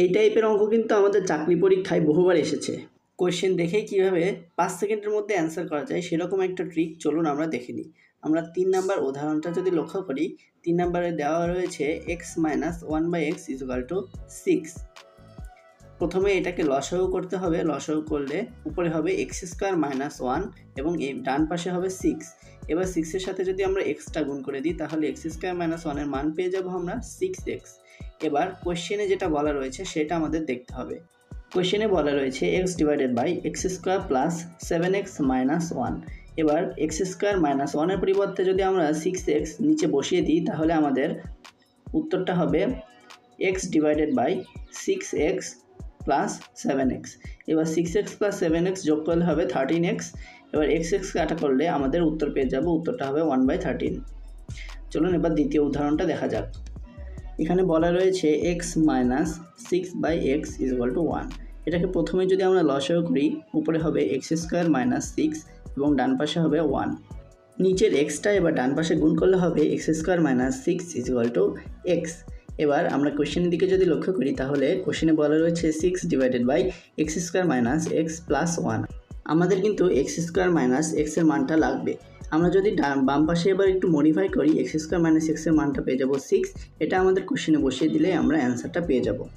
এই টাইপের অঙ্ক কিন্তু আমাদের চাকরি পরীক্ষায় বহুবার এসেছে। কোয়েশ্চেন দেখেই কীভাবে 5 সেকেন্ডের মধ্যে অ্যান্সার করা যায় সেরকম একটা ট্রিক চলুন আমরা দেখে নিই। আমরা 3 নাম্বার উদাহরণটা যদি লক্ষ্য করি, 3 নাম্বারে দেওয়া রয়েছে x - 1/x = 6। প্রথমে এটাকে লসাগু করতে হবে। লসাগু করলে উপরে হবে x² - 1 এবং এই ডান পাশে হবে 6। এবার 6 এর সাথে যদি আমরা xটা গুণ করে দিই তাহলে x² - 1 এর মান পেয়ে যাব আমরা 6x। এবার কোয়েশ্চেনে যেটা বলা রয়েছে সেটা আমাদের দেখতে হবে। কোয়েশ্চেনে বলা রয়েছে x/(x² + 7x - 1)। এবার x² - 1 এর পরিবর্তে যদি আমরা 6x নিচে বসিয়ে দিই তাহলে আমাদের উত্তরটা হবে x/6x + 7x। এবার 6x + 7x যোগ করলে হবে 13x। এবার x কাটা করলে আমাদের উত্তর পেয়ে যাব, উত্তরটা হবে 1/13। চলুন এবার দ্বিতীয় উদাহরণটা দেখা যাক। এখানে বলা রয়েছে x - 6/x = 1। এটাকে প্রথমে যদি আমরা লসাগু করি, উপরে হবে x² - 6 এবং ডান পাশে হবে 1। নিচের xটা এবার ডান পাশে গুণ করলে হবে x² - 6 = x। এবার আমরা কোশ্চেনের দিকে যদি লক্ষ্য করি তাহলে কোশ্চেনে বলা রয়েছে 6/(x² - x + 1)। আমাদের কিন্তু x² - x এর মানটা লাগবে। আমরা যদি বাম পাশে এবার একটু মডিফাই করি, x² - x এর মানটা পেয়ে যাব 6। এটা আমাদের কোশ্চেনে বসিয়ে দিলে আমরা অ্যান্সারটা পেয়ে যাব।